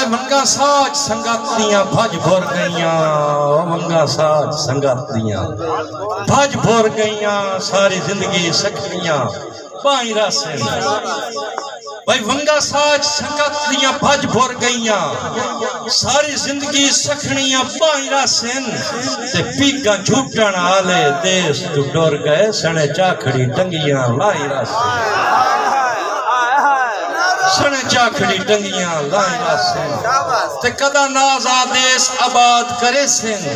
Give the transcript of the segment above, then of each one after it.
منگا ساج سنگت دیاں بھج بھر گئیاں منگا ساج سنگت دیاں بھج بھر گئیاں ساری زندگی سکھڑیاں بائیں راسیں بھائی منگا ساج سنگت دیاں بھج بھر گئیاں ساری زندگی سکھڑیاں بائیں راسیں تے پیگا جھوٹن آلے دیس تو ڈور گئے سنے چاکھڑی ٹنگیاں لائی راسیں سنے چاکھڑی ٹنگیاں لائی راسیں تے کدا نازا دیس آباد کرے سن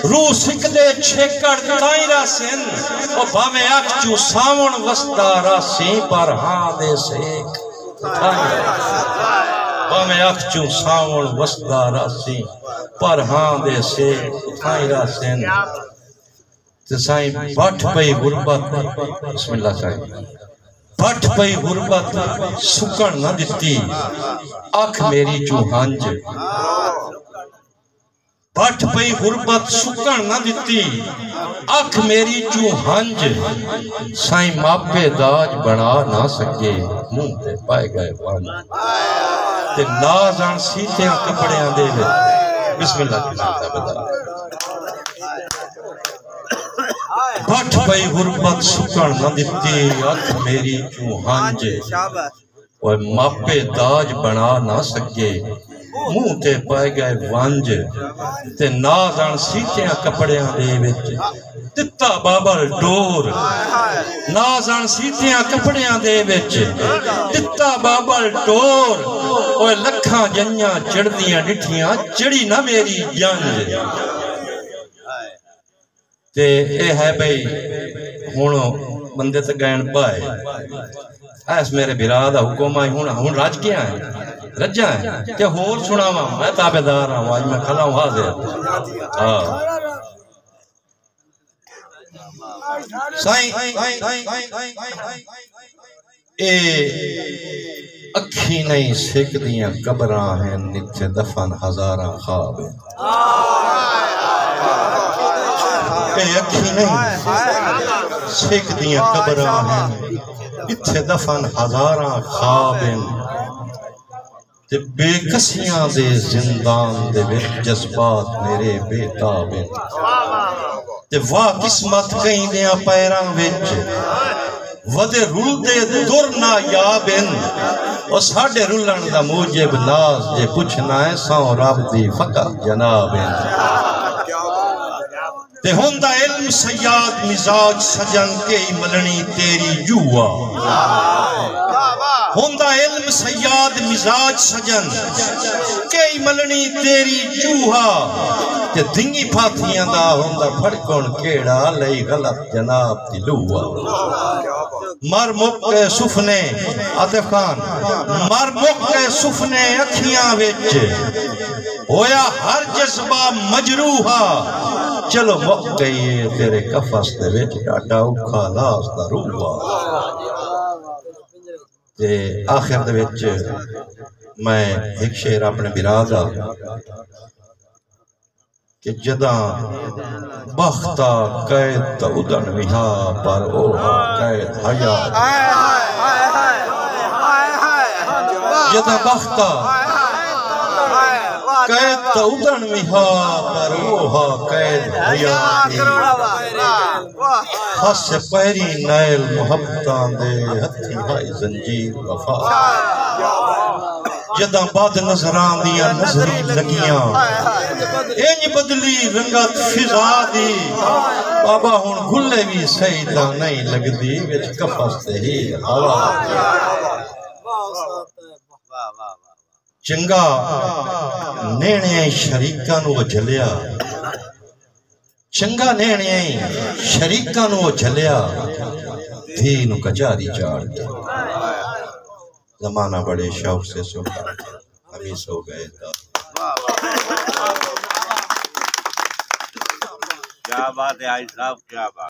روح سکدے چھکڑ تائیں راسیں او بھامے اکچو ساون وسدا راسیں پر ہاں دے سیک بھامے اکچو ساون وسدا راسیں پر ہاں دے سیک تائیں راسیں تے سائیں بٹھ پئی غربت بسم اللہ سائیں بٹھ پئی غربت سکن نہ دیتی آنکھ میری چوہانج بٹھ پئی غربت سکن نہ دیتی آنکھ میری چوہانج سائیں ماپے داج بنا نہ سکے منہ تے پائے گئے وانج تے نازان سیتیاں کپڑیاں دے لے بسم اللہ کی ساتھ بدا بٹھ پئی غربت سکن نہ دیتی آنکھ میری چوہانج وہ ماپے داج بنا نہ سکے منہ تے پائے گئے وانج تے نازان سیتیاں کپڑیاں دے وچ تتا بابل ڈور نازان سیتیاں کپڑیاں دے وچ تتا بابل ڈور اوہ لکھاں جنیاں چڑھدیاں ڈٹھیاں چڑی نہ میری جنج تے اے ہے بھئی ہونو بندے تے گئن پائے ایس میرے برادہ حکوم آئی ہون راج کیا ہے رجا ہے کہ ہور سنا ہوں میں تابدار ہوں آج میں کھلا ہوں حاضر سائیں اے اکھی نہیں سیک دیاں قبراں ہیں نتھے دفن ہزاراں خواب ہیں اے اکھی نہیں سیک دیاں قبراں ہیں اتھے دفن ہزاراں خواب ہیں تے بے کسیاں دے زندان دے وچ جذبات میرے بے تاب ہیں تے واہ قسمت کہیں دیاں پیراں وچ ودے رول دے دور نایاب ہیں اور ساڑھے رولن دا موجب ناز جے پوچھنا ہے ساؤں رب دی فقط جناب ہیں تے ہوندہ علم سیاد مزاج سجن کے ملنی تیری جوا ہوندہ علم سیاد مزاج سجن کے ملنی تیری جوہا تے دھنگی پھاتیاں دا ہوندہ پھڑکن کیڑا لئی غلط جناب دی لوا مر مکے سفنے عاطف خان مر مکے سفنے اکھیاں وچ ہویا ہر جذبہ مجروحا چلو مک گئی تیرے کفس دے وچ ڈاڈا اوکھا لاس دا روحا تے آخر دے وچ میں ایک شعر اپنے برادہ کہ جداں بختہ قید تا ادن وہا پر اوہا قید حیات جداں بختہ قید تا ادن وہا پر اوہا قید حیات خاص سے پہری نیل محبتان دے ہتھی ہائی زنجیر وفا جداں بعد نظران دیا نظری لگیاں اینج بدلی رنگت فضا دی بابا ہون گھلے بھی سیدہ نہیں لگ دی وچ کفس تے ہی ہوا چنگا نینے شریکاں نو جھلیا چنگا نینے شریکاں نو جھلیا دھی نو کچاری چاڑ دیا زمانہ بڑے شوق سے سوکھا ہمیں سو گئے تھا کیا بات ہے آئی صاحب کیا بات